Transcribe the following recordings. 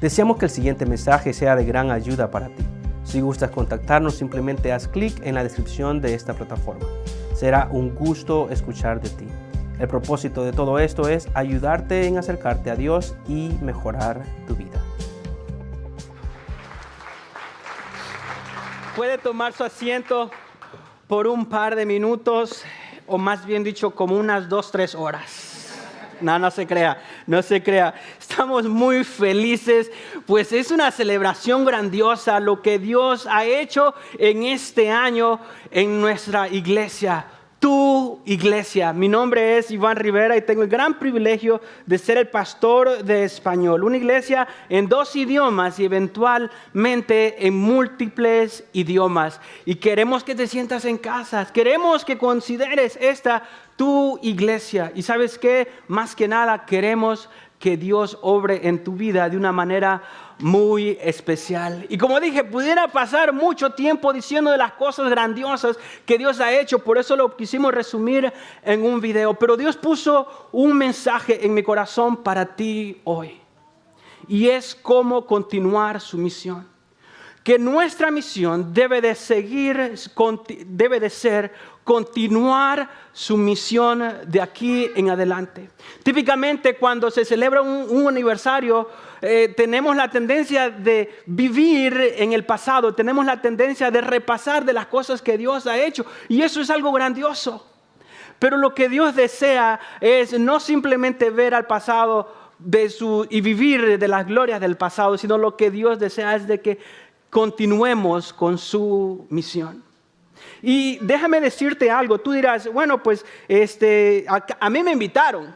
Deseamos que el siguiente mensaje sea de gran ayuda para ti. Si gustas contactarnos, simplemente haz clic en la descripción de esta plataforma. Será un gusto escuchar de ti. El propósito de todo esto es ayudarte en acercarte a Dios y mejorar tu vida. Puede tomar su asiento por un par de minutos, o más bien dicho, como unas 2-3 horas. No se crea. Estamos muy felices, pues es una celebración grandiosa lo que Dios ha hecho en este año en nuestra iglesia. Tu iglesia. Mi nombre es Iván Rivera y tengo el gran privilegio de ser el pastor de Español. Una iglesia en 2 idiomas y eventualmente en múltiples idiomas. Y queremos que te sientas en casa. Queremos que consideres esta tu iglesia. Y ¿sabes qué? Más que nada queremos que Dios obre en tu vida de una manera muy especial. Y como dije, pudiera pasar mucho tiempo diciendo de las cosas grandiosas que Dios ha hecho, por eso lo quisimos resumir en un video. Pero Dios puso un mensaje en mi corazón para ti hoy. Y es cómo continuar su misión. Que nuestra misión debe de ser continuar su misión de aquí en adelante. Típicamente cuando se celebra un aniversario, tenemos la tendencia de vivir en el pasado, tenemos la tendencia de repasar de las cosas que Dios ha hecho, y eso es algo grandioso. Pero lo que Dios desea es no simplemente ver al pasado y vivir de las glorias del pasado, sino lo que Dios desea es de que continuemos con su misión. Y déjame decirte algo. Tú dirás, bueno, pues a mí me invitaron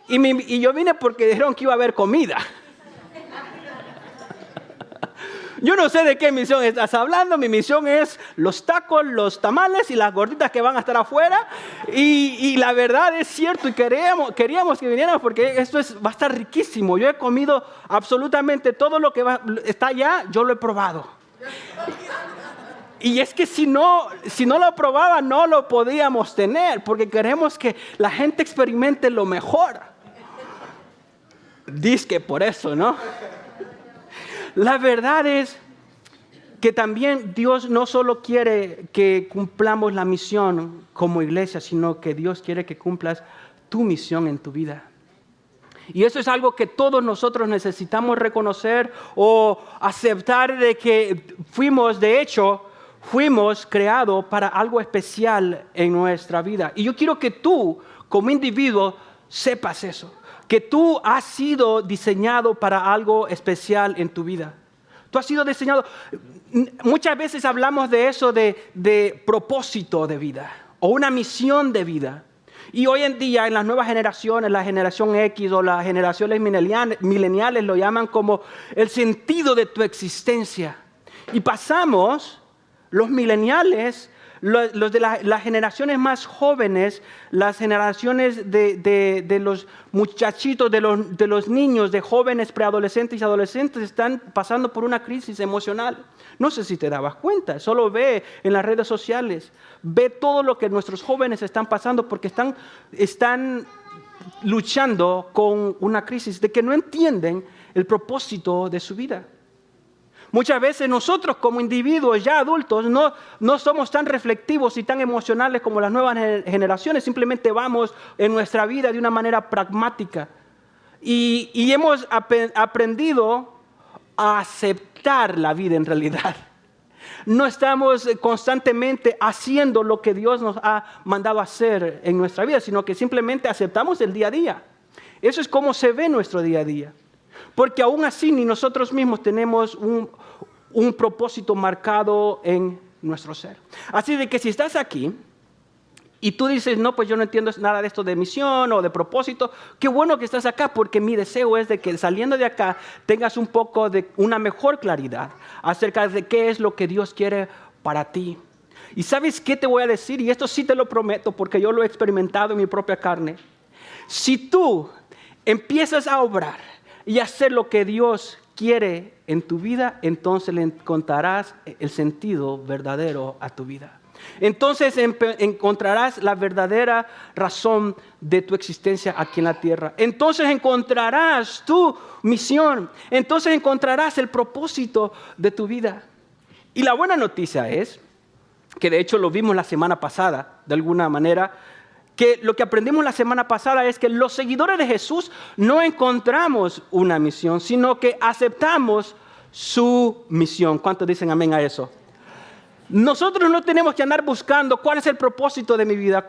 y yo vine porque dijeron que iba a haber comida. Yo no sé de qué misión estás hablando. Mi misión es los tacos, los tamales y las gorditas que van a estar afuera. Y la verdad es cierto, y queríamos que vinieran porque esto va a estar riquísimo. Yo he comido absolutamente todo lo que está allá, yo lo he probado. Y es que si no lo probaba, no lo podíamos tener, porque queremos que la gente experimente lo mejor. Dizque por eso, ¿no? La verdad es que también Dios no solo quiere que cumplamos la misión como iglesia, sino que Dios quiere que cumplas tu misión en tu vida. Y eso es algo que todos nosotros necesitamos reconocer o aceptar, de que fuimos creados para algo especial en nuestra vida. Y yo quiero que tú, como individuo, sepas eso. Que tú has sido diseñado para algo especial en tu vida. Tú has sido diseñado. Muchas veces hablamos de eso, de propósito de vida o una misión de vida. Y hoy en día en las nuevas generaciones, la generación X o las generaciones mileniales lo llaman como el sentido de tu existencia. Y pasamos, los mileniales, los de las generaciones más jóvenes, las generaciones de los muchachitos, de los niños, de jóvenes, preadolescentes y adolescentes, están pasando por una crisis emocional. No sé si te dabas cuenta, solo ve en las redes sociales, ve todo lo que nuestros jóvenes están pasando porque están luchando con una crisis de que no entienden el propósito de su vida. Muchas veces nosotros como individuos ya adultos no somos tan reflexivos y tan emocionales como las nuevas generaciones. Simplemente vamos en nuestra vida de una manera pragmática. Y hemos aprendido a aceptar la vida en realidad. No estamos constantemente haciendo lo que Dios nos ha mandado hacer en nuestra vida, sino que simplemente aceptamos el día a día. Eso es como se ve nuestro día a día. Porque aún así ni nosotros mismos tenemos un propósito marcado en nuestro ser. Así de que si estás aquí y tú dices, no, pues yo no entiendo nada de esto de misión o de propósito, qué bueno que estás acá, porque mi deseo es de que saliendo de acá tengas un poco de una mejor claridad acerca de qué es lo que Dios quiere para ti. Y ¿sabes qué te voy a decir? Y esto sí te lo prometo porque yo lo he experimentado en mi propia carne. Si tú empiezas a obrar y hacer lo que Dios quiere en tu vida, entonces le encontrarás el sentido verdadero a tu vida. Entonces encontrarás la verdadera razón de tu existencia aquí en la tierra. Entonces encontrarás tu misión. Entonces encontrarás el propósito de tu vida. Y la buena noticia es, que de hecho lo vimos la semana pasada, de alguna manera, que lo que aprendimos la semana pasada es que los seguidores de Jesús no encontramos una misión, sino que aceptamos su misión. ¿Cuántos dicen amén a eso? Nosotros no tenemos que andar buscando cuál es el propósito de mi vida,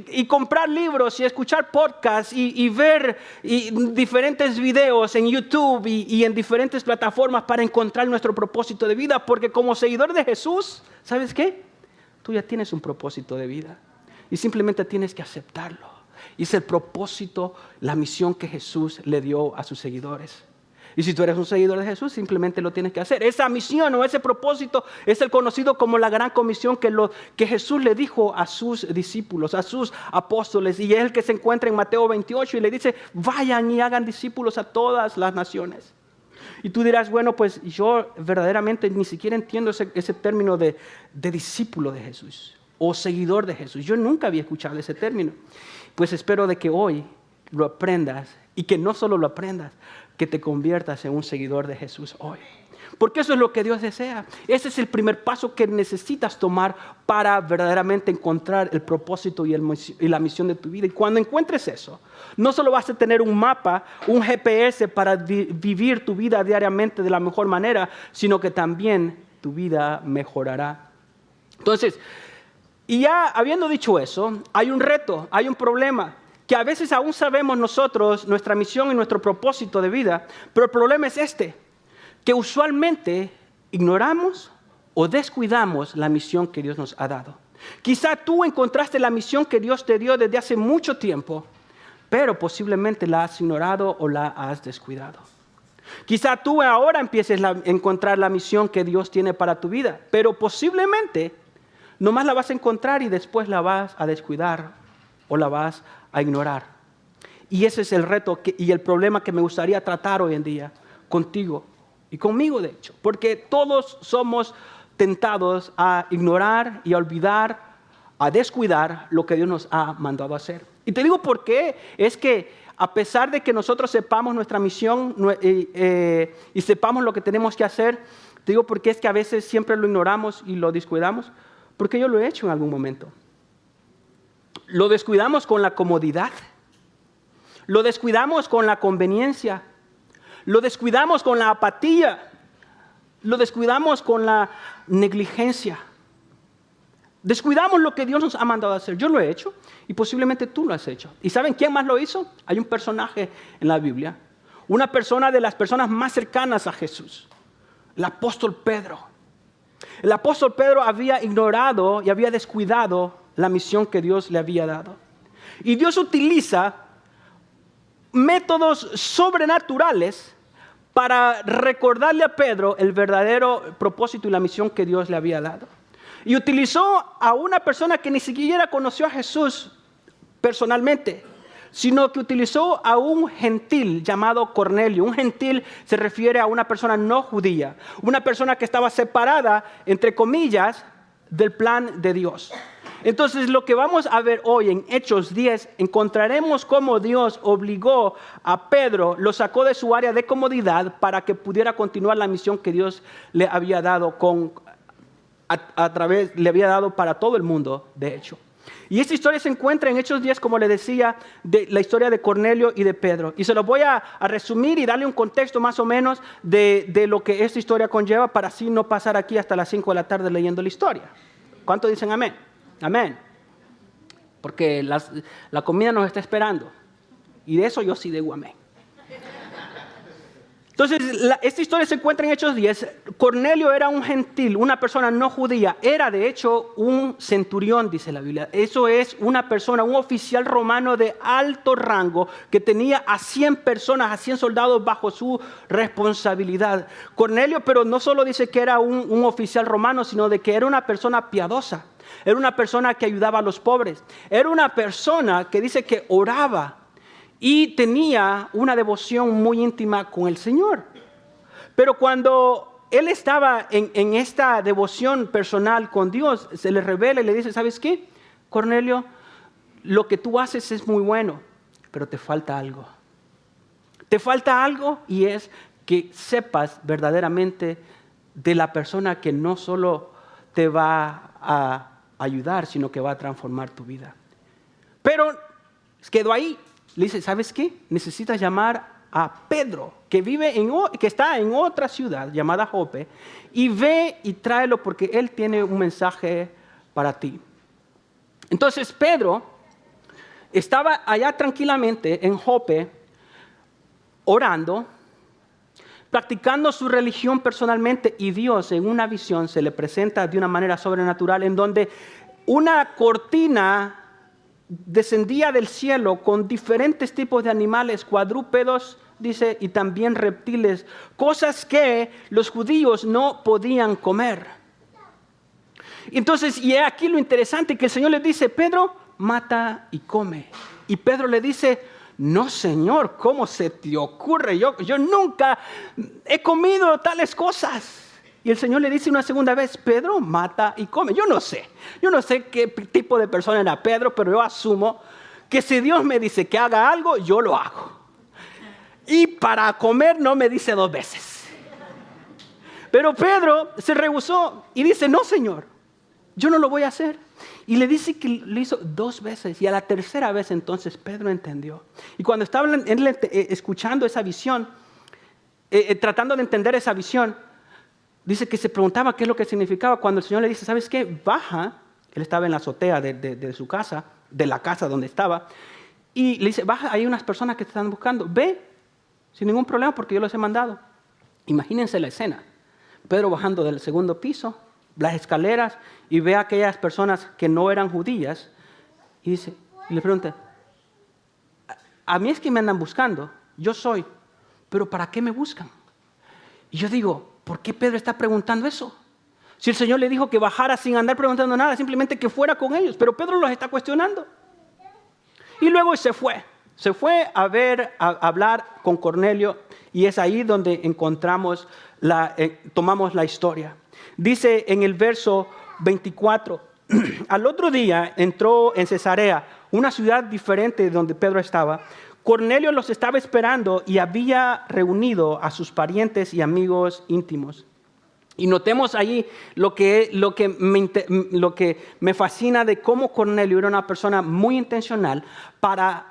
y comprar libros y escuchar podcasts y ver diferentes videos en YouTube y en diferentes plataformas para encontrar nuestro propósito de vida, porque como seguidor de Jesús, ¿sabes qué? Tú ya tienes un propósito de vida y simplemente tienes que aceptarlo. Y es el propósito, la misión que Jesús le dio a sus seguidores. Y si tú eres un seguidor de Jesús, simplemente lo tienes que hacer. Esa misión o ese propósito es el conocido como la gran comisión que Jesús le dijo a sus discípulos, a sus apóstoles. Y es el que se encuentra en Mateo 28 y le dice, vayan y hagan discípulos a todas las naciones. Y tú dirás, bueno, pues yo verdaderamente ni siquiera entiendo ese término de discípulo de Jesús o seguidor de Jesús. Yo nunca había escuchado ese término. Pues espero de que hoy lo aprendas y que no solo lo aprendas, que te conviertas en un seguidor de Jesús hoy. Porque eso es lo que Dios desea. Ese es el primer paso que necesitas tomar para verdaderamente encontrar el propósito y la misión de tu vida. Y cuando encuentres eso, no solo vas a tener un mapa, un GPS para vivir tu vida diariamente de la mejor manera, sino que también tu vida mejorará. Entonces, y ya habiendo dicho eso, hay un reto, hay un problema. Que a veces aún sabemos nosotros nuestra misión y nuestro propósito de vida, pero el problema es que usualmente ignoramos o descuidamos la misión que Dios nos ha dado. Quizá tú encontraste la misión que Dios te dio desde hace mucho tiempo, pero posiblemente la has ignorado o la has descuidado. Quizá tú ahora empieces a encontrar la misión que Dios tiene para tu vida, pero posiblemente nomás la vas a encontrar y después la vas a descuidar o la vas a ignorar. Y ese es el reto y el problema que me gustaría tratar hoy en día contigo y conmigo, de hecho, porque todos somos tentados a ignorar y a olvidar, a descuidar lo que Dios nos ha mandado a hacer. Y te digo por qué. Es que a pesar de que nosotros sepamos nuestra misión y sepamos lo que tenemos que hacer, te digo porque es que a veces siempre lo ignoramos y lo descuidamos, porque yo lo he hecho en algún momento. Lo descuidamos con la comodidad, lo descuidamos con la conveniencia, lo descuidamos con la apatía, lo descuidamos con la negligencia. Descuidamos lo que Dios nos ha mandado a hacer. Yo lo he hecho y posiblemente tú lo has hecho. ¿Y saben quién más lo hizo? Hay un personaje en la Biblia, una persona de las personas más cercanas a Jesús, el apóstol Pedro. El apóstol Pedro había ignorado y había descuidado la misión que Dios le había dado. Y Dios utiliza métodos sobrenaturales para recordarle a Pedro el verdadero propósito y la misión que Dios le había dado. Y utilizó a una persona que ni siquiera conoció a Jesús personalmente, sino que utilizó a un gentil llamado Cornelio. Un gentil se refiere a una persona no judía, una persona que estaba separada, entre comillas, del plan de Dios. Entonces, lo que vamos a ver hoy en Hechos 10, encontraremos cómo Dios obligó a Pedro, lo sacó de su área de comodidad para que pudiera continuar la misión que Dios le había dado le había dado para todo el mundo, de hecho. Y esta historia se encuentra en Hechos 10, como le decía, de la historia de Cornelio y de Pedro. Y se lo voy a resumir y darle un contexto más o menos de lo que esta historia conlleva, para así no pasar aquí hasta las 5 de la tarde leyendo la historia. ¿Cuántos dicen amén? Amén. Porque la comida nos está esperando. Y de eso yo sí digo amén. Entonces, esta historia se encuentra en Hechos 10. Cornelio era un gentil, una persona no judía. Era, de hecho, un centurión, dice la Biblia. Eso es una persona, un oficial romano de alto rango que tenía a 100 personas, a 100 soldados bajo su responsabilidad. Cornelio, pero no solo dice que era un oficial romano, sino de que era una persona piadosa. Era una persona que ayudaba a los pobres. Era una persona que dice que oraba y tenía una devoción muy íntima con el Señor. Pero cuando él estaba en esta devoción personal con Dios, se le revela y le dice, ¿sabes qué? Cornelio, lo que tú haces es muy bueno, pero te falta algo. Te falta algo y es que sepas verdaderamente de la persona que no solo te va a ayudar, sino que va a transformar tu vida. Pero quedó ahí. Le dice, ¿sabes qué? Necesitas llamar a Pedro, que está en otra ciudad llamada Jope, y ve y tráelo porque él tiene un mensaje para ti. Entonces Pedro estaba allá tranquilamente en Jope, orando, practicando su religión personalmente, y Dios en una visión se le presenta de una manera sobrenatural en donde una cortina descendía del cielo con diferentes tipos de animales, cuadrúpedos, dice, y también reptiles, cosas que los judíos no podían comer. Entonces, y aquí lo interesante, que el Señor le dice, Pedro, mata y come. Y Pedro le dice, no, Señor, ¿cómo se te ocurre? Yo nunca he comido tales cosas. Y el Señor le dice una segunda vez, Pedro, mata y come. Yo no sé qué tipo de persona era Pedro, pero yo asumo que si Dios me dice que haga algo, yo lo hago. Y para comer no me dice 2 veces. Pero Pedro se rehusó y dice, no, Señor, yo no lo voy a hacer. Y le dice que lo hizo 2 veces, y a la tercera vez entonces Pedro entendió. Y cuando estaba escuchando esa visión, tratando de entender esa visión, dice que se preguntaba qué es lo que significaba cuando el Señor le dice, ¿sabes qué? Baja. Él estaba en la azotea de su casa, de la casa donde estaba, y le dice, baja, hay unas personas que te están buscando, ve, sin ningún problema porque yo los he mandado. Imagínense la escena, Pedro bajando del segundo piso, las escaleras, y ve a aquellas personas que no eran judías, y le pregunta, a mí es que me andan buscando, yo soy, pero ¿para qué me buscan? Y yo digo, ¿por qué Pedro está preguntando eso? Si el Señor le dijo que bajara sin andar preguntando nada, simplemente que fuera con ellos, pero Pedro los está cuestionando. Y luego se fue a hablar con Cornelio, y es ahí donde encontramos tomamos la historia. Dice en el verso 24, al otro día entró en Cesarea, una ciudad diferente de donde Pedro estaba. Cornelio los estaba esperando y había reunido a sus parientes y amigos íntimos. Y notemos ahí lo que me fascina de cómo Cornelio era una persona muy intencional para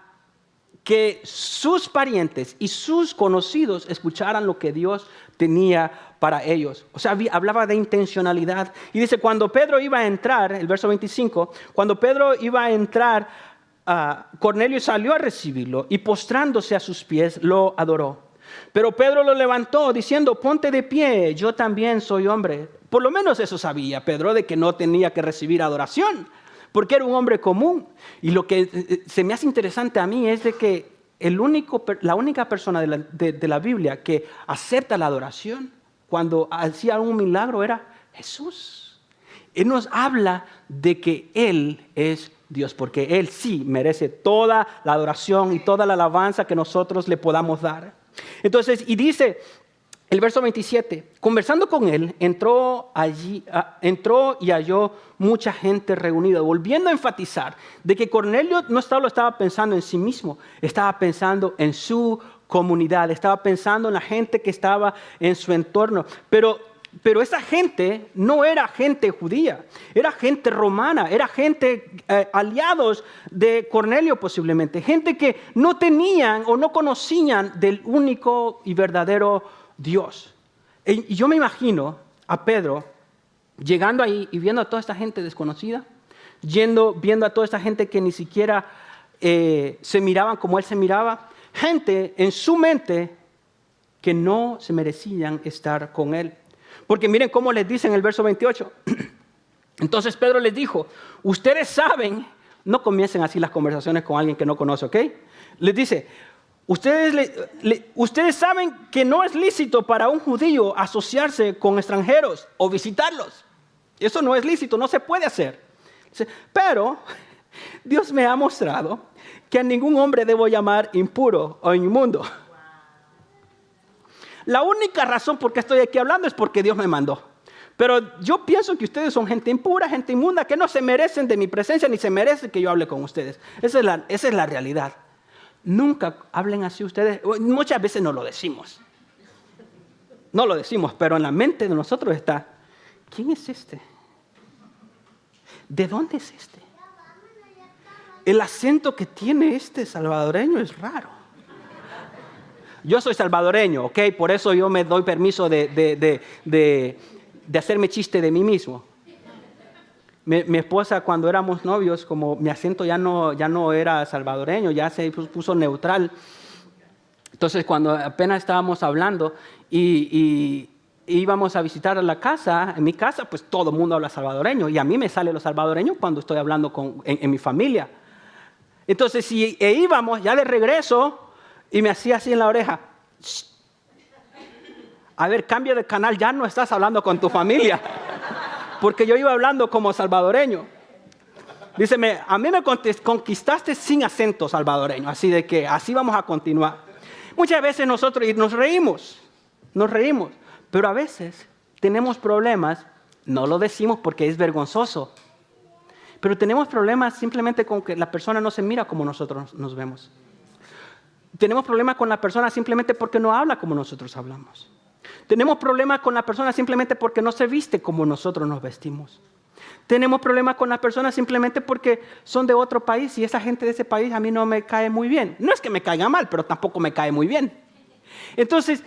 que sus parientes y sus conocidos escucharan lo que Dios tenía para ellos. O sea, hablaba de intencionalidad. Y dice, cuando Pedro iba a entrar, el verso 25, cuando Pedro iba a entrar, Cornelio salió a recibirlo y postrándose a sus pies lo adoró. Pero Pedro lo levantó diciendo, ponte de pie, yo también soy hombre. Por lo menos eso sabía Pedro, de que no tenía que recibir adoración, porque era un hombre común. Y lo que se me hace interesante a mí es de que la única persona de la Biblia que acepta la adoración cuando hacía un milagro era Jesús. Él nos habla de que Él es Dios, porque Él sí merece toda la adoración y toda la alabanza que nosotros le podamos dar. Entonces, y dice el verso 27, conversando con él, entró y halló mucha gente reunida, volviendo a enfatizar de que Cornelio no solo estaba pensando en sí mismo, estaba pensando en su comunidad, estaba pensando en la gente que estaba en su entorno, pero esa gente no era gente judía, era gente romana, era gente aliados de Cornelio posiblemente, gente que no tenían o no conocían del único y verdadero Dios. Y yo me imagino a Pedro llegando ahí y viendo a toda esta gente desconocida, viendo a toda esta gente que ni siquiera se miraban como él se miraba, gente en su mente que no se merecían estar con él. Porque miren cómo les dice en el verso 28. Entonces Pedro les dijo, ustedes saben, no comiencen así las conversaciones con alguien que no conoce, ¿ok? Les dice, ustedes saben que no es lícito para un judío asociarse con extranjeros o visitarlos. Eso no es lícito, no se puede hacer. Pero Dios me ha mostrado que a ningún hombre debo llamar impuro o inmundo. La única razón por qué estoy aquí hablando es porque Dios me mandó. Pero yo pienso que ustedes son gente impura, gente inmunda, que no se merecen de mi presencia ni se merecen que yo hable con ustedes. Esa es la realidad. Nunca hablen así ustedes. Muchas veces no lo decimos. No lo decimos, pero en la mente de nosotros está, ¿quién es este? ¿De dónde es este? El acento que tiene este salvadoreño es raro. Yo soy salvadoreño, ¿ok? Por eso yo me doy permiso de hacerme chiste de mí mismo. Mi esposa, cuando éramos novios, como mi acento ya no era salvadoreño, ya se puso neutral. Entonces, cuando apenas estábamos hablando y íbamos a visitar a la casa, en mi casa, pues todo el mundo habla salvadoreño. Y a mí me sale lo salvadoreño cuando estoy hablando en mi familia. Entonces, si íbamos ya de regreso y me hacía así en la oreja. Shh. A ver, cambia de canal, ya no estás hablando con tu familia. Porque yo iba hablando como salvadoreño. Díceme, a mí me conquistaste sin acento salvadoreño, así de que así vamos a continuar. Muchas veces nosotros nos reímos, pero a veces tenemos problemas, no lo decimos porque es vergonzoso, pero tenemos problemas simplemente con que la persona no se mira como nosotros nos vemos. Tenemos problemas con la persona simplemente porque no habla como nosotros hablamos. Tenemos problemas con la persona simplemente porque no se viste como nosotros nos vestimos. Tenemos problemas con las personas simplemente porque son de otro país y esa gente de ese país a mí no me cae muy bien. No es que me caiga mal, pero tampoco me cae muy bien. Entonces,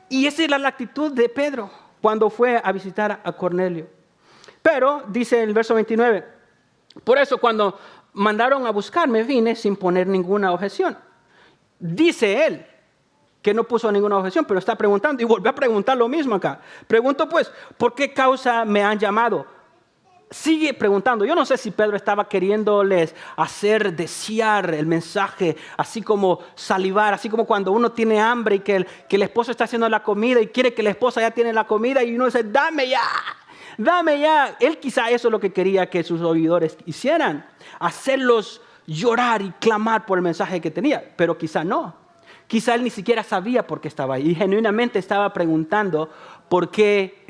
y esa era la actitud de Pedro cuando fue a visitar a Cornelio. Pero, dice el verso 29, por eso cuando mandaron a buscarme vine sin poner ninguna objeción. Dice él que no puso ninguna objeción, pero está preguntando y volvió a preguntar lo mismo acá. Pregunto pues, ¿por qué causa me han llamado? Sigue preguntando. Yo no sé si Pedro estaba queriéndoles hacer desear el mensaje, así como salivar, así como cuando uno tiene hambre y que el esposo está haciendo la comida y quiere que la esposa ya tiene la comida y uno dice, dame ya, dame ya. Él quizá eso es lo que quería que sus oidores hicieran, hacerlos llorar y clamar por el mensaje que tenía, pero quizá no. Quizá él ni siquiera sabía por qué estaba ahí y genuinamente estaba preguntando por qué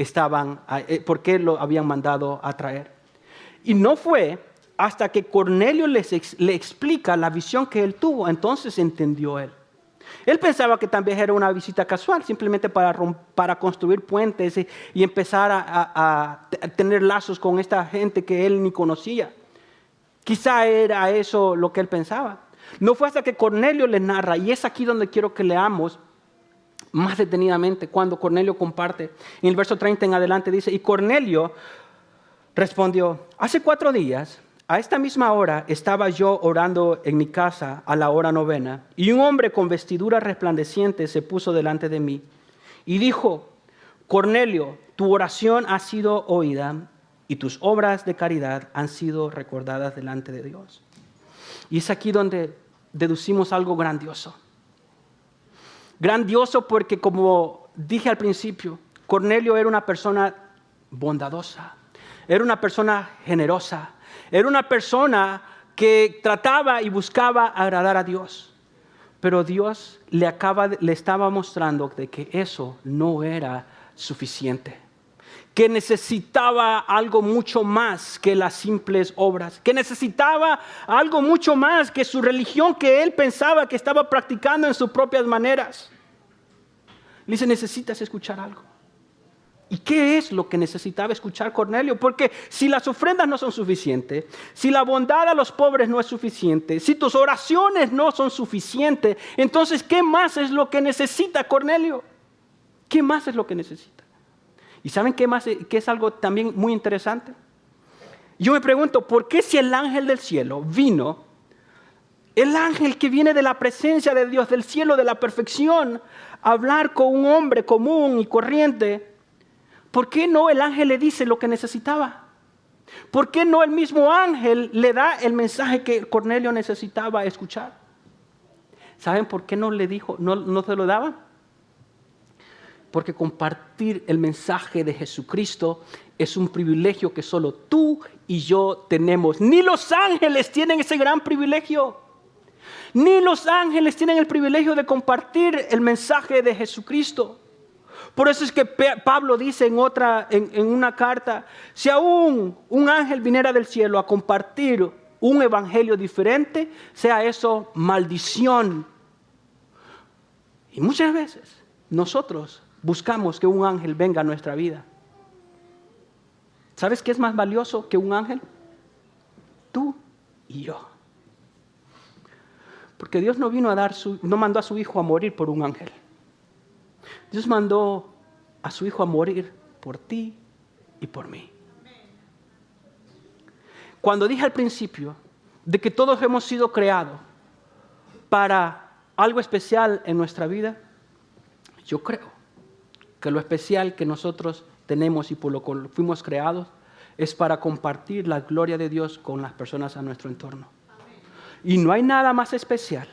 lo habían mandado a traer. Y no fue hasta que Cornelio le explica la visión que él tuvo, entonces entendió él. Él pensaba que también era una visita casual, simplemente para construir puentes y empezar a tener lazos con esta gente que él ni conocía. Quizá era eso lo que él pensaba. No fue hasta que Cornelio le narra, y es aquí donde quiero que leamos más detenidamente, cuando Cornelio comparte. En el verso 30 en adelante dice, y Cornelio respondió, hace 4 días, a esta misma hora, estaba yo orando en mi casa a la hora 9, y un hombre con vestidura resplandeciente se puso delante de mí, y dijo, Cornelio, tu oración ha sido oída, y tus obras de caridad han sido recordadas delante de Dios. Y es aquí donde deducimos algo grandioso. Grandioso porque, como dije al principio, Cornelio era una persona bondadosa, era una persona generosa, era una persona que trataba y buscaba agradar a Dios. Pero Dios le estaba mostrando de que eso no era suficiente, que necesitaba algo mucho más que las simples obras, que necesitaba algo mucho más que su religión que él pensaba que estaba practicando en sus propias maneras. Le dice, necesitas escuchar algo. ¿Y qué es lo que necesitaba escuchar Cornelio? Porque si las ofrendas no son suficientes, si la bondad a los pobres no es suficiente, si tus oraciones no son suficientes, entonces, ¿qué más es lo que necesita Cornelio? ¿Qué más es lo que necesita? ¿Y saben qué más? Que es algo también muy interesante. Yo me pregunto, ¿por qué si el ángel del cielo vino, el ángel que viene de la presencia de Dios, del cielo, de la perfección, a hablar con un hombre común y corriente, ¿por qué no el ángel le dice lo que necesitaba? ¿Por qué no el mismo ángel le da el mensaje que Cornelio necesitaba escuchar? ¿Saben por qué no le dijo, no se lo daba? Porque compartir el mensaje de Jesucristo es un privilegio que solo tú y yo tenemos. Ni los ángeles tienen ese gran privilegio. Ni los ángeles tienen el privilegio de compartir el mensaje de Jesucristo. Por eso es que Pablo dice en una carta, si aún un ángel viniera del cielo a compartir un evangelio diferente, sea eso maldición. Y muchas veces nosotros buscamos que un ángel venga a nuestra vida. ¿Sabes qué es más valioso que un ángel? Tú y yo. Porque Dios no mandó a su hijo a morir por un ángel. Dios mandó a su hijo a morir por ti y por mí. Cuando dije al principio de que todos hemos sido creados para algo especial en nuestra vida, yo creo que lo especial que nosotros tenemos y por lo que fuimos creados es para compartir la gloria de Dios con las personas a nuestro entorno. Y no hay nada más especial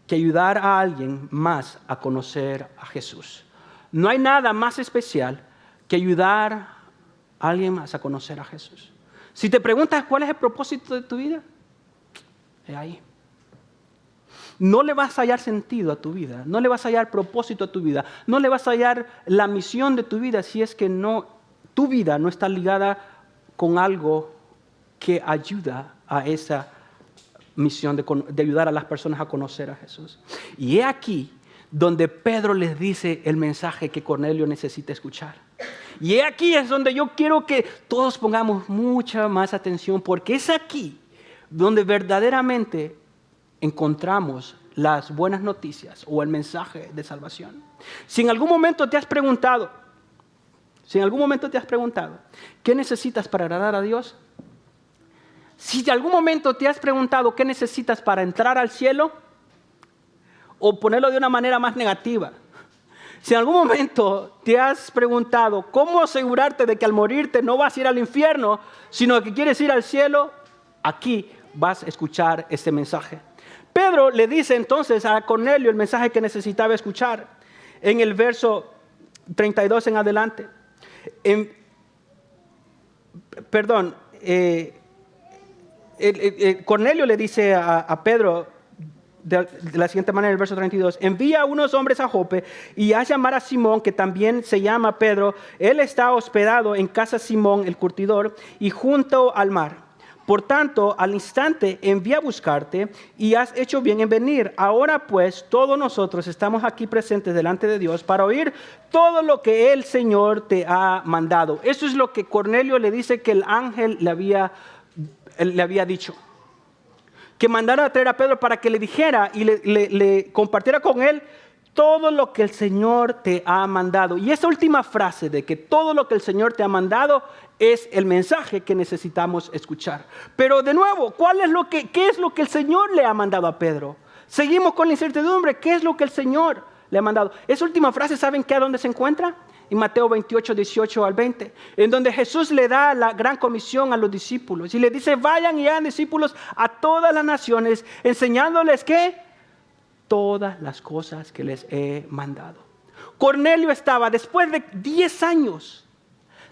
que ayudar a alguien más a conocer a Jesús. No hay nada más especial que ayudar a alguien más a conocer a Jesús. Si te preguntas cuál es el propósito de tu vida, es ahí. No le vas a hallar sentido a tu vida, no le vas a hallar propósito a tu vida, no le vas a hallar la misión de tu vida si es que tu vida no está ligada con algo que ayuda a esa misión de ayudar a las personas a conocer a Jesús. Y es aquí donde Pedro les dice el mensaje que Cornelio necesita escuchar. Y aquí es donde yo quiero que todos pongamos mucha más atención, porque es aquí donde verdaderamente encontramos las buenas noticias o el mensaje de salvación. Si en algún momento te has preguntado, ¿qué necesitas para agradar a Dios? Si de algún momento te has preguntado qué necesitas para entrar al cielo, o ponerlo de una manera más negativa, si en algún momento te has preguntado cómo asegurarte de que al morirte no vas a ir al infierno, sino que quieres ir al cielo, aquí vas a escuchar este mensaje. Pedro le dice entonces a Cornelio el mensaje que necesitaba escuchar en el verso 32 en adelante. Cornelio le dice a Pedro de la siguiente manera, en el verso 32, envía a unos hombres a Jope y haz llamar a Simón, que también se llama Pedro. Él está hospedado en casa de Simón, el curtidor, y junto al mar. Por tanto, al instante envía a buscarte y has hecho bien en venir. Ahora pues, todos nosotros estamos aquí presentes delante de Dios para oír todo lo que el Señor te ha mandado. Eso es lo que Cornelio le dice que el ángel le había dicho. Que mandara a traer a Pedro para que le dijera y le compartiera con él todo lo que el Señor te ha mandado. Y esa última frase de que todo lo que el Señor te ha mandado es el mensaje que necesitamos escuchar. Pero de nuevo, ¿qué es lo que el Señor le ha mandado a Pedro? Seguimos con la incertidumbre. ¿Qué es lo que el Señor le ha mandado? Esa última frase, ¿saben qué? ¿A dónde se encuentra? En Mateo 28, 18 al 20, en donde Jesús le da la gran comisión a los discípulos y le dice, vayan y hagan discípulos a todas las naciones, enseñándoles ¿qué? Todas las cosas que les he mandado. Cornelio estaba después de 10 años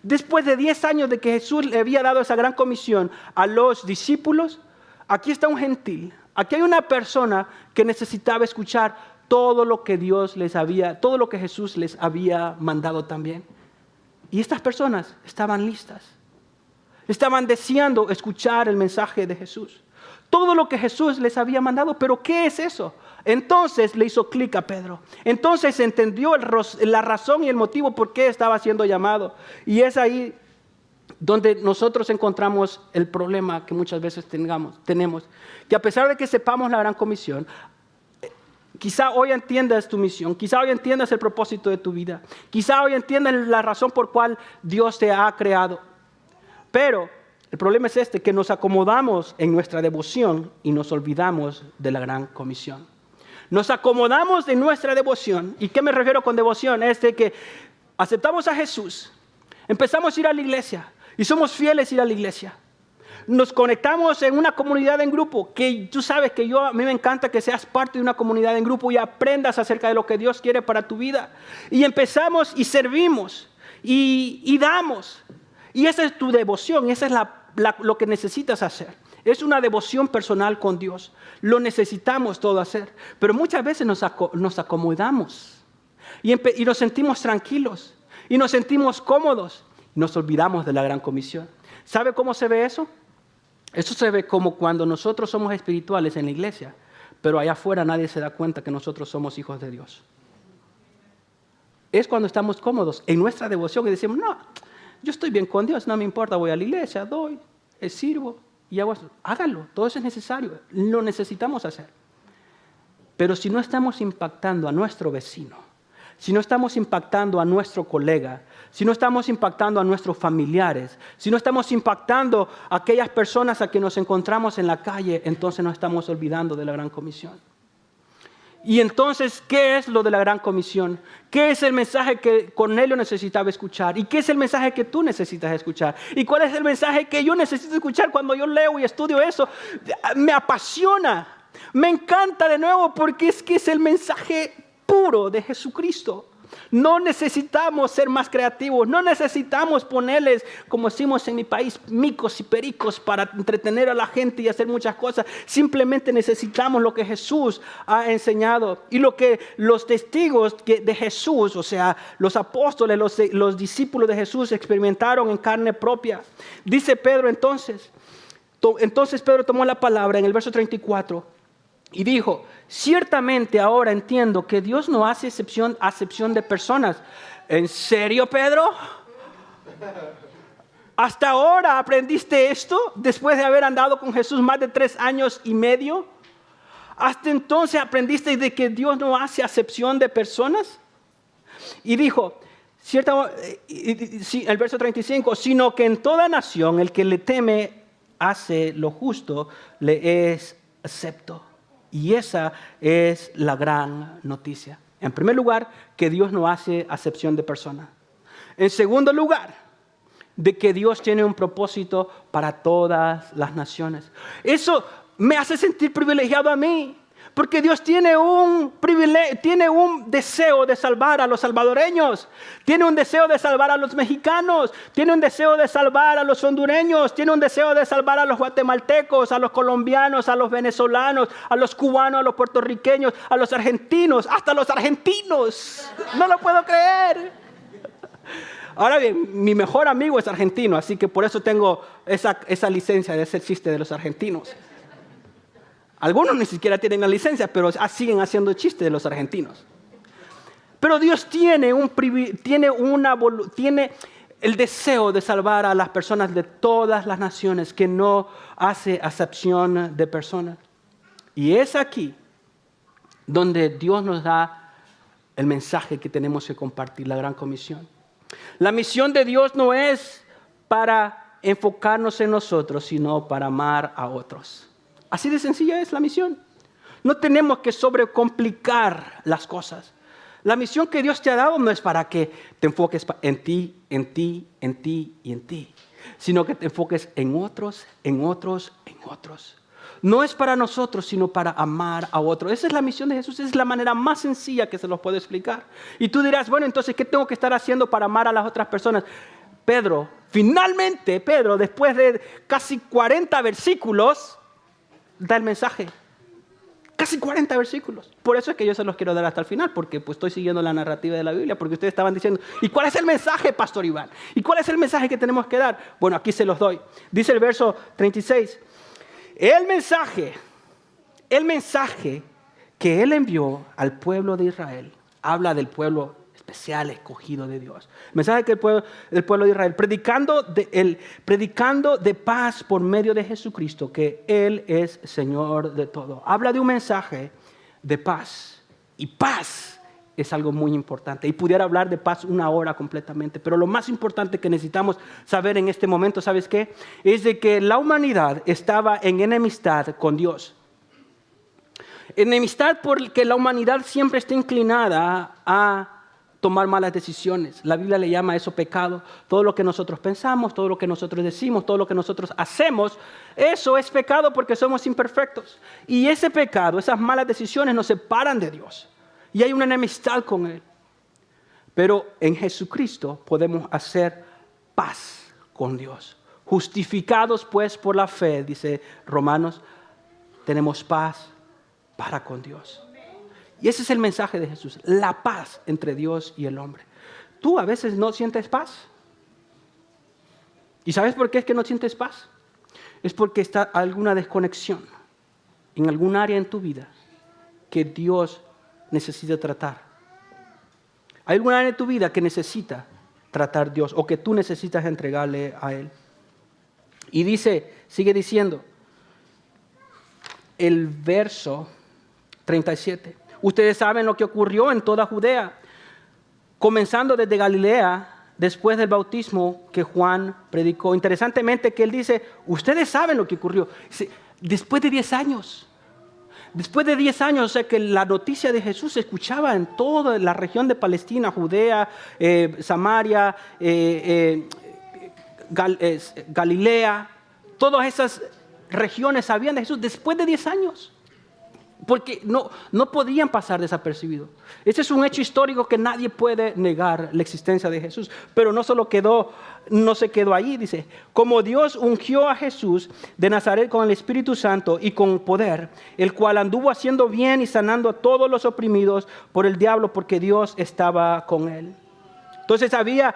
de que Jesús le había dado esa gran comisión a los discípulos. Aquí está un gentil, aquí hay una persona que necesitaba escuchar todo lo que todo lo que Jesús les había mandado también. Y estas personas estaban listas. Estaban deseando escuchar el mensaje de Jesús. Todo lo que Jesús les había mandado. ¿Pero qué es eso? Entonces le hizo clic a Pedro. Entonces entendió la razón y el motivo por qué estaba siendo llamado. Y es ahí donde nosotros encontramos el problema que muchas veces tenemos. Que a pesar de que sepamos la gran comisión, quizá hoy entiendas tu misión, quizá hoy entiendas el propósito de tu vida, quizá hoy entiendas la razón por cual Dios te ha creado. Pero el problema es que nos acomodamos en nuestra devoción y nos olvidamos de la gran comisión. Nos acomodamos en nuestra devoción. ¿Y qué me refiero con devoción? Es de que aceptamos a Jesús, empezamos a ir a la iglesia y somos fieles a ir a la iglesia. Nos conectamos en una comunidad en grupo, que tú sabes que a mí me encanta que seas parte de una comunidad en grupo y aprendas acerca de lo que Dios quiere para tu vida. Y empezamos y servimos y damos. Y esa es tu devoción, esa es lo que necesitas hacer. Es una devoción personal con Dios. Lo necesitamos todo hacer. Pero muchas veces nos acomodamos Y nos sentimos tranquilos. Y nos sentimos cómodos. Y nos olvidamos de la gran comisión. ¿Sabe cómo se ve eso? Eso se ve como cuando nosotros somos espirituales en la iglesia, pero allá afuera nadie se da cuenta que nosotros somos hijos de Dios. Es cuando estamos cómodos en nuestra devoción y decimos, no, yo estoy bien con Dios, no me importa, voy a la iglesia, doy, sirvo y hago eso. Hágalo, todo eso es necesario, lo necesitamos hacer. Pero si no estamos impactando a nuestro vecino, si no estamos impactando a nuestro colega, si no estamos impactando a nuestros familiares, si no estamos impactando a aquellas personas a que nos encontramos en la calle, entonces nos estamos olvidando de la gran comisión. Y entonces, ¿qué es lo de la gran comisión? ¿Qué es el mensaje que Cornelio necesitaba escuchar? ¿Y qué es el mensaje que tú necesitas escuchar? ¿Y cuál es el mensaje que yo necesito escuchar cuando yo leo y estudio eso? Me apasiona, me encanta de nuevo porque es que es el mensaje puro de Jesucristo. No necesitamos ser más creativos, no necesitamos ponerles, como decimos en mi país, micos y pericos para entretener a la gente y hacer muchas cosas. Simplemente necesitamos lo que Jesús ha enseñado y lo que los testigos de Jesús, o sea, los apóstoles, los discípulos de Jesús experimentaron en carne propia. Dice Pedro entonces Pedro tomó la palabra en el verso 34 y dijo, ciertamente ahora entiendo que Dios no hace acepción de personas. ¿En serio, Pedro? ¿Hasta ahora aprendiste esto después de haber andado con Jesús más de 3 años y medio? ¿Hasta entonces aprendiste de que Dios no hace acepción de personas? Y dijo, el verso 35, sino que en toda nación el que le teme hace lo justo, le es acepto. Y esa es la gran noticia. En primer lugar, que Dios no hace acepción de personas. En segundo lugar, de que Dios tiene un propósito para todas las naciones. Eso me hace sentir privilegiado a mí. Porque Dios tiene un deseo de salvar a los salvadoreños, tiene un deseo de salvar a los mexicanos, tiene un deseo de salvar a los hondureños, tiene un deseo de salvar a los guatemaltecos, a los colombianos, a los venezolanos, a los cubanos, a los puertorriqueños, a los argentinos, hasta los argentinos. No lo puedo creer. Ahora bien, mi mejor amigo es argentino, así que por eso tengo esa licencia de hacer chiste de los argentinos. Algunos ni siquiera tienen la licencia, pero siguen haciendo chistes de los argentinos. Pero Dios tiene el deseo de salvar a las personas de todas las naciones, que no hace acepción de personas. Y es aquí donde Dios nos da el mensaje que tenemos que compartir, la gran comisión. La misión de Dios no es para enfocarnos en nosotros, sino para amar a otros. Así de sencilla es la misión. No tenemos que sobrecomplicar las cosas. La misión que Dios te ha dado no es para que te enfoques en ti, en ti, en ti y en ti, sino que te enfoques en otros, en otros, en otros. No es para nosotros, sino para amar a otros. Esa es la misión de Jesús. Esa es la manera más sencilla que se los puedo explicar. Y tú dirás, bueno, entonces, ¿qué tengo que estar haciendo para amar a las otras personas? Finalmente, Pedro, después de casi 40 versículos, da el mensaje. Casi 40 versículos. Por eso es que yo se los quiero dar hasta el final, porque pues estoy siguiendo la narrativa de la Biblia, porque ustedes estaban diciendo, ¿y cuál es el mensaje, Pastor Iván? ¿Y cuál es el mensaje que tenemos que dar? Bueno, aquí se los doy. Dice el verso 36. El mensaje que Él envió al pueblo de Israel, habla del pueblo especial, escogido de Dios. El mensaje que del pueblo de Israel, predicando de paz por medio de Jesucristo, que Él es Señor de todo. Habla de un mensaje de paz. Y paz es algo muy importante. Y pudiera hablar de paz 1 hora completamente. Pero lo más importante que necesitamos saber en este momento, ¿sabes qué? Es de que la humanidad estaba en enemistad con Dios. Enemistad porque la humanidad siempre está inclinada a tomar malas decisiones. La Biblia le llama a eso pecado. Todo lo que nosotros pensamos, todo lo que nosotros decimos, todo lo que nosotros hacemos, eso es pecado porque somos imperfectos. Y ese pecado, esas malas decisiones nos separan de Dios. Y hay una enemistad con Él. Pero en Jesucristo podemos hacer paz con Dios. Justificados pues por la fe, dice Romanos, tenemos paz para con Dios. Y ese es el mensaje de Jesús, la paz entre Dios y el hombre. Tú a veces no sientes paz. ¿Y sabes por qué es que no sientes paz? Es porque está alguna desconexión en algún área en tu vida que Dios necesita tratar. Hay alguna área en tu vida que necesita tratar Dios o que tú necesitas entregarle a Él. Y dice, sigue diciendo, el verso 37. Ustedes saben lo que ocurrió en toda Judea, comenzando desde Galilea, después del bautismo que Juan predicó. Interesantemente que él dice, ustedes saben lo que ocurrió. Dice, después de 10 años. Después de 10 años, o sea que la noticia de Jesús se escuchaba en toda la región de Palestina, Judea, Samaria, Galilea. Todas esas regiones sabían de Jesús después de 10 años. Porque no podían pasar desapercibidos. Ese es un hecho histórico que nadie puede negar la existencia de Jesús. Pero no se quedó ahí, dice, como Dios ungió a Jesús de Nazaret con el Espíritu Santo y con poder, el cual anduvo haciendo bien y sanando a todos los oprimidos por el diablo, porque Dios estaba con él. Entonces había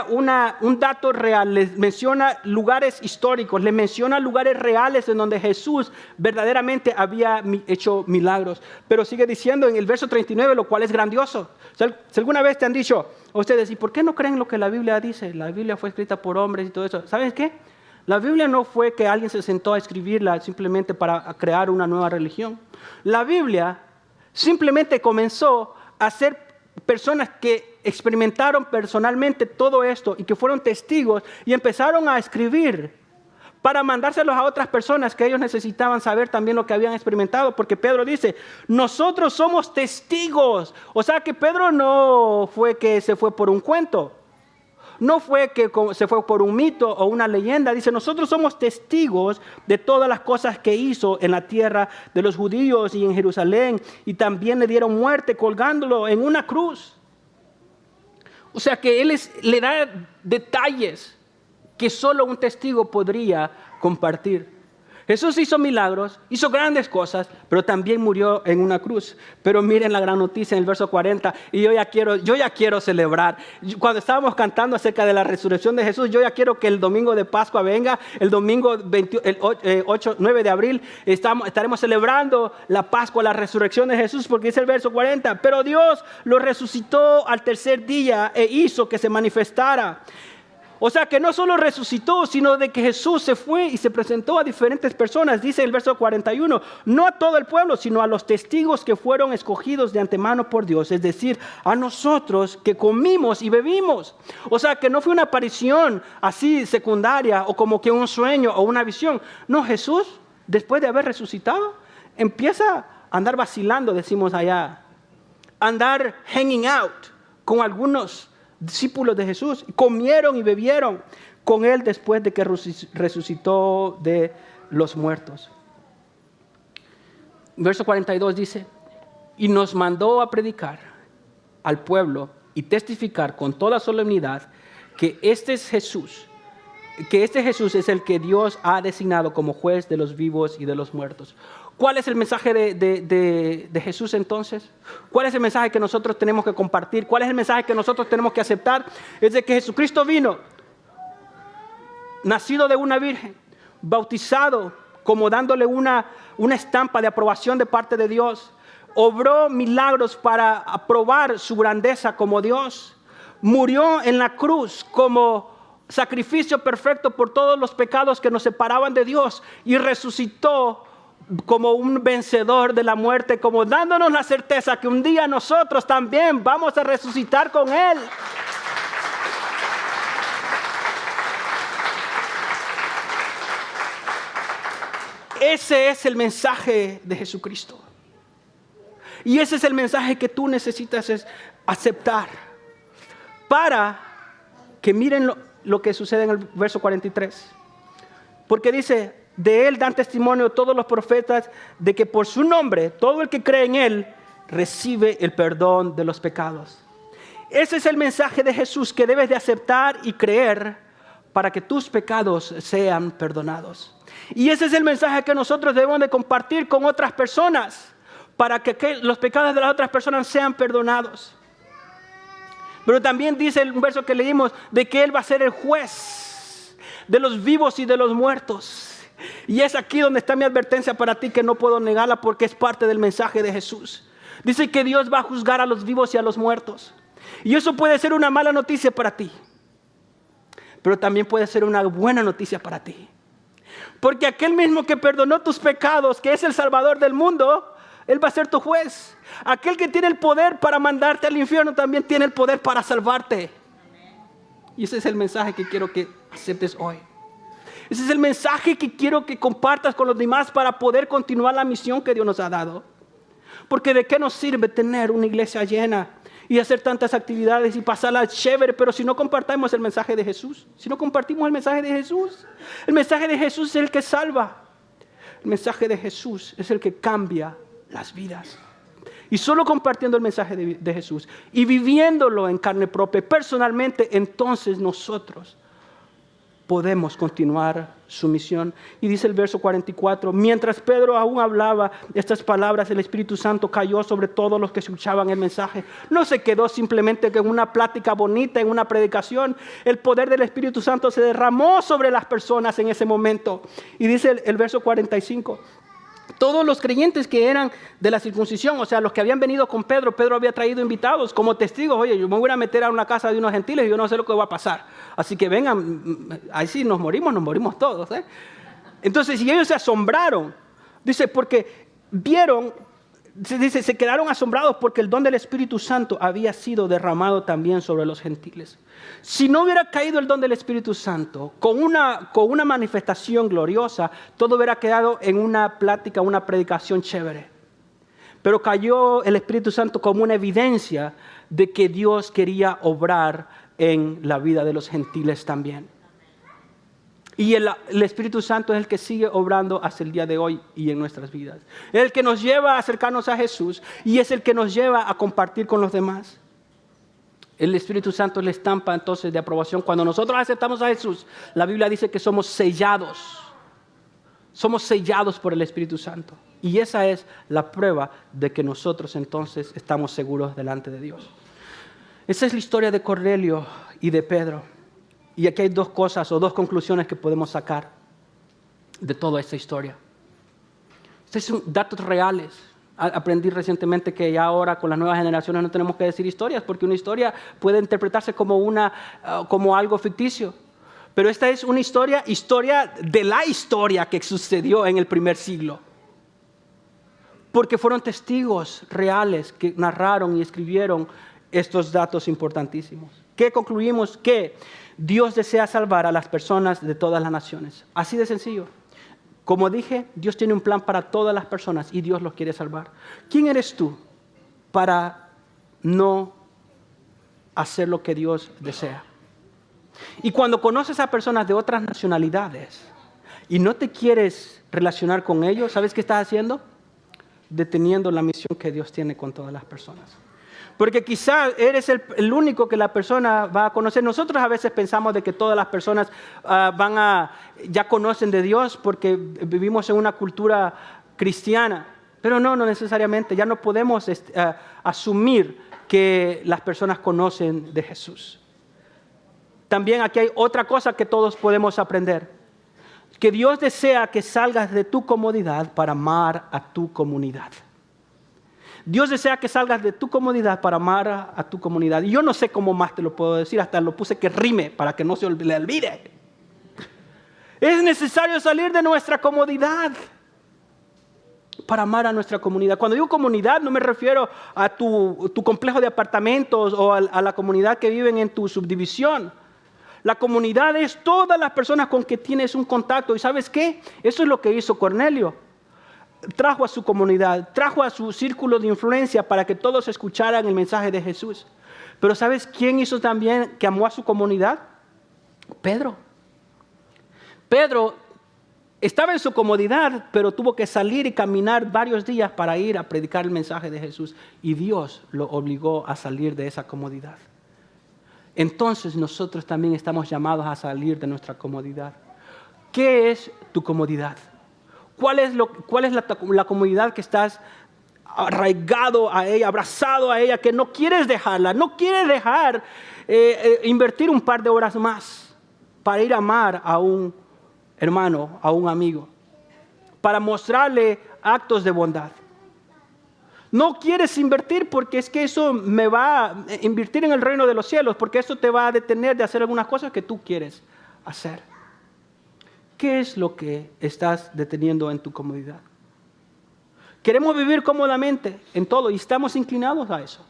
un dato real, les menciona lugares históricos, les menciona lugares reales en donde Jesús verdaderamente había hecho milagros. Pero sigue diciendo en el verso 39, lo cual es grandioso. Si alguna vez te han dicho a ustedes, ¿y por qué no creen lo que la Biblia dice? La Biblia fue escrita por hombres y todo eso. ¿Saben qué? La Biblia no fue que alguien se sentó a escribirla simplemente para crear una nueva religión. La Biblia simplemente comenzó a ser personas que experimentaron personalmente todo esto y que fueron testigos y empezaron a escribir para mandárselos a otras personas que ellos necesitaban saber también lo que habían experimentado, porque Pedro dice, nosotros somos testigos. O sea que Pedro no fue que se fue por un cuento, no fue que se fue por un mito o una leyenda. Dice, nosotros somos testigos de todas las cosas que hizo en la tierra de los judíos y en Jerusalén, y también le dieron muerte colgándolo en una cruz. O sea que él le da detalles que solo un testigo podría compartir. Jesús hizo milagros, hizo grandes cosas, pero también murió en una cruz. Pero miren la gran noticia en el verso 40, y yo ya quiero celebrar. Cuando estábamos cantando acerca de la resurrección de Jesús, yo ya quiero que el domingo de Pascua venga, el domingo 9 de abril, estaremos celebrando la Pascua, la resurrección de Jesús, porque dice el verso 40, pero Dios lo resucitó al tercer día e hizo que se manifestara. O sea que no solo resucitó, sino de que Jesús se fue y se presentó a diferentes personas. Dice el verso 41, no a todo el pueblo, sino a los testigos que fueron escogidos de antemano por Dios. Es decir, a nosotros que comimos y bebimos. O sea que no fue una aparición así secundaria o como que un sueño o una visión. No, Jesús, después de haber resucitado, empieza a andar vacilando, decimos allá. Andar hanging out con algunos discípulos de Jesús, comieron y bebieron con él después de que resucitó de los muertos. Verso 42 dice, y nos mandó a predicar al pueblo y testificar con toda solemnidad que este Jesús es el que Dios ha designado como juez de los vivos y de los muertos. ¿Cuál es el mensaje de Jesús entonces? ¿Cuál es el mensaje que nosotros tenemos que compartir? ¿Cuál es el mensaje que nosotros tenemos que aceptar? Es de que Jesucristo vino, nacido de una virgen, bautizado como dándole una estampa de aprobación de parte de Dios. Obró milagros para aprobar su grandeza como Dios. Murió en la cruz como sacrificio perfecto por todos los pecados que nos separaban de Dios y resucitó como un vencedor de la muerte, como dándonos la certeza que un día nosotros también vamos a resucitar con Él. Ese es el mensaje de Jesucristo. Y ese es el mensaje que tú necesitas aceptar para que miren lo que sucede en el verso 43. Porque dice, de él dan testimonio todos los profetas de que por su nombre, todo el que cree en él, recibe el perdón de los pecados. Ese es el mensaje de Jesús que debes de aceptar y creer para que tus pecados sean perdonados. Y ese es el mensaje que nosotros debemos de compartir con otras personas para que los pecados de las otras personas sean perdonados. Pero también dice un verso que leímos de que Él va a ser el juez de los vivos y de los muertos. Y es aquí donde está mi advertencia para ti, que no puedo negarla porque es parte del mensaje de Jesús. Dice que Dios va a juzgar a los vivos y a los muertos. Y eso puede ser una mala noticia para ti, pero también puede ser una buena noticia para ti. Porque aquel mismo que perdonó tus pecados, que es el Salvador del mundo, Él va a ser tu juez. Aquel que tiene el poder para mandarte al infierno también tiene el poder para salvarte. Y ese es el mensaje que quiero que aceptes hoy. Ese es el mensaje que quiero que compartas con los demás para poder continuar la misión que Dios nos ha dado. Porque ¿de qué nos sirve tener una iglesia llena y hacer tantas actividades y pasarla chévere, pero si no compartimos el mensaje de Jesús? Si no compartimos el mensaje de Jesús. El mensaje de Jesús es el que salva. El mensaje de Jesús es el que cambia las vidas. Y solo compartiendo el mensaje de Jesús y viviéndolo en carne propia, personalmente, entonces nosotros podemos continuar su misión. Y dice el verso 44, mientras Pedro aún hablaba estas palabras, el Espíritu Santo cayó sobre todos los que escuchaban el mensaje. No se quedó simplemente en una plática bonita, en una predicación. El poder del Espíritu Santo se derramó sobre las personas en ese momento. Y dice el verso 45, todos los creyentes que eran de la circuncisión, o sea, los que habían venido con Pedro, Pedro había traído invitados como testigos. Oye, yo me voy a meter a una casa de unos gentiles y yo no sé lo que va a pasar. Así que vengan, ahí sí nos morimos todos. Entonces, y ellos se asombraron. Dice, porque vieron, dice, se quedaron asombrados porque el don del Espíritu Santo había sido derramado también sobre los gentiles. Si no hubiera caído el don del Espíritu Santo con una manifestación gloriosa, todo hubiera quedado en una plática, una predicación chévere. Pero cayó el Espíritu Santo como una evidencia de que Dios quería obrar en la vida de los gentiles también. Y el Espíritu Santo es el que sigue obrando hasta el día de hoy y en nuestras vidas. Es el que nos lleva a acercarnos a Jesús y es el que nos lleva a compartir con los demás. El Espíritu Santo es la estampa entonces de aprobación. Cuando nosotros aceptamos a Jesús, la Biblia dice que somos sellados. Somos sellados por el Espíritu Santo. Y esa es la prueba de que nosotros entonces estamos seguros delante de Dios. Esa es la historia de Cornelio y de Pedro. Y aquí hay dos cosas o dos conclusiones que podemos sacar de toda esta historia. Estos son datos reales. Aprendí recientemente que ya ahora con las nuevas generaciones no tenemos que decir historias, porque una historia puede interpretarse como algo ficticio. Pero esta es una historia de la historia que sucedió en el primer siglo. Porque fueron testigos reales que narraron y escribieron estos datos importantísimos. ¿Qué concluimos? Que Dios desea salvar a las personas de todas las naciones. Así de sencillo. Como dije, Dios tiene un plan para todas las personas y Dios los quiere salvar. ¿Quién eres tú para no hacer lo que Dios desea? Y cuando conoces a personas de otras nacionalidades y no te quieres relacionar con ellos, ¿sabes qué estás haciendo? Deteniendo la misión que Dios tiene con todas las personas. Porque quizás eres el único que la persona va a conocer. Nosotros a veces pensamos de que todas las personas ya conocen de Dios porque vivimos en una cultura cristiana. Pero no necesariamente. Ya no podemos asumir que las personas conocen de Jesús. También aquí hay otra cosa que todos podemos aprender. Que Dios desea que salgas de tu comodidad para amar a tu comunidad. Dios desea que salgas de tu comodidad para amar a tu comunidad. Y yo no sé cómo más te lo puedo decir, hasta lo puse que rime para que no se le olvide. Es necesario salir de nuestra comodidad para amar a nuestra comunidad. Cuando digo comunidad no me refiero a tu complejo de apartamentos o a la comunidad que viven en tu subdivisión. La comunidad es todas las personas con que tienes un contacto. ¿Y sabes qué? Eso es lo que hizo Cornelio. Trajo a su comunidad, trajo a su círculo de influencia para que todos escucharan el mensaje de Jesús. Pero ¿sabes quién hizo también que amó a su comunidad? Pedro. Pedro estaba en su comodidad, pero tuvo que salir y caminar varios días para ir a predicar el mensaje de Jesús. Y Dios lo obligó a salir de esa comodidad. Entonces nosotros también estamos llamados a salir de nuestra comodidad. ¿Qué es tu comodidad? ¿Cuál es la comodidad que estás arraigado a ella, abrazado a ella, que no quieres dejarla, no quieres dejar invertir un par de horas más para ir a amar a un hermano, a un amigo, para mostrarle actos de bondad. No quieres invertir porque es que eso me va a invertir en el reino de los cielos, porque eso te va a detener de hacer algunas cosas que tú quieres hacer. ¿Qué es lo que estás deteniendo en tu comodidad? Queremos vivir cómodamente en todo y estamos inclinados a eso.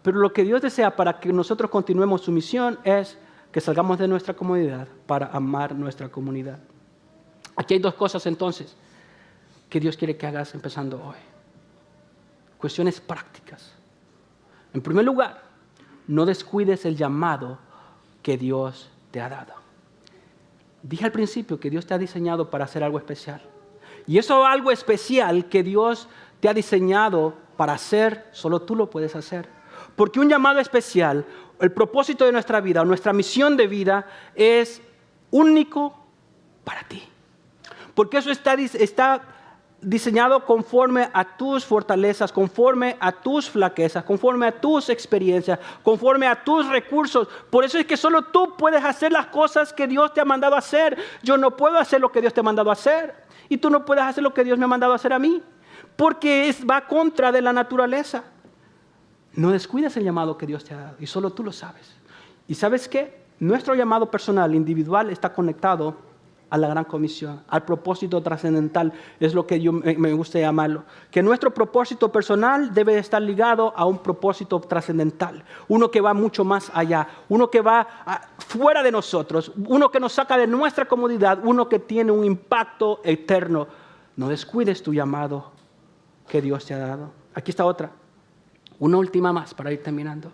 Pero lo que Dios desea para que nosotros continuemos su misión es que salgamos de nuestra comodidad para amar nuestra comunidad. Aquí hay dos cosas entonces que Dios quiere que hagas empezando hoy. Cuestiones prácticas. En primer lugar, no descuides el llamado que Dios te ha dado. Dije al principio que Dios te ha diseñado para hacer algo especial. Y eso algo especial que Dios te ha diseñado para hacer, solo tú lo puedes hacer. Porque un llamado especial, el propósito de nuestra vida, nuestra misión de vida es único para ti. Porque eso está diseñado conforme a tus fortalezas, conforme a tus flaquezas, conforme a tus experiencias, conforme a tus recursos. Por eso es que solo tú puedes hacer las cosas que Dios te ha mandado a hacer. Yo no puedo hacer lo que Dios te ha mandado a hacer. Y tú no puedes hacer lo que Dios me ha mandado a hacer a mí. Porque va contra de la naturaleza. No descuides el llamado que Dios te ha dado. Y solo tú lo sabes. ¿Y sabes qué? Nuestro llamado personal, individual, está conectado a la gran comisión, al propósito trascendental, es lo que yo me gusta llamarlo. Que nuestro propósito personal debe estar ligado a un propósito trascendental. Uno que va mucho más allá, uno que va fuera de nosotros, uno que nos saca de nuestra comodidad, uno que tiene un impacto eterno. No descuides tu llamado que Dios te ha dado. Aquí está otra. Una última más para ir terminando.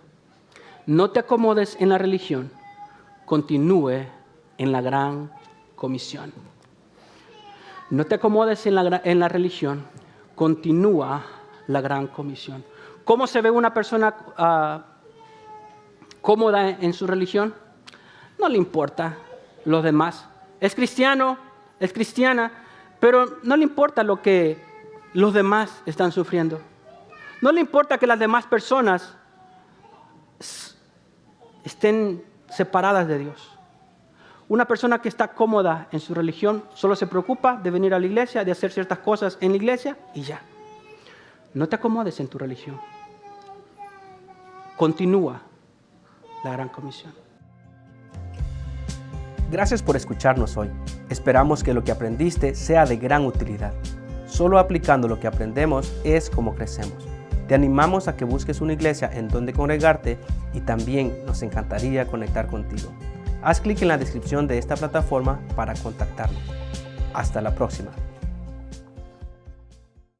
No te acomodes en la religión, continúe en la gran comisión. No te acomodes en la religión, continúa la gran comisión. ¿Cómo se ve una persona cómoda en su religión? No le importa los demás. Es cristiano, es cristiana, pero no le importa lo que los demás están sufriendo. No le importa que las demás personas estén separadas de Dios. Una persona que está cómoda en su religión solo se preocupa de venir a la iglesia, de hacer ciertas cosas en la iglesia y ya. No te acomodes en tu religión. Continúa la gran comisión. Gracias por escucharnos hoy. Esperamos que lo que aprendiste sea de gran utilidad. Solo aplicando lo que aprendemos es como crecemos. Te animamos a que busques una iglesia en donde congregarte y también nos encantaría conectar contigo. Haz clic en la descripción de esta plataforma para contactarnos. Hasta la próxima.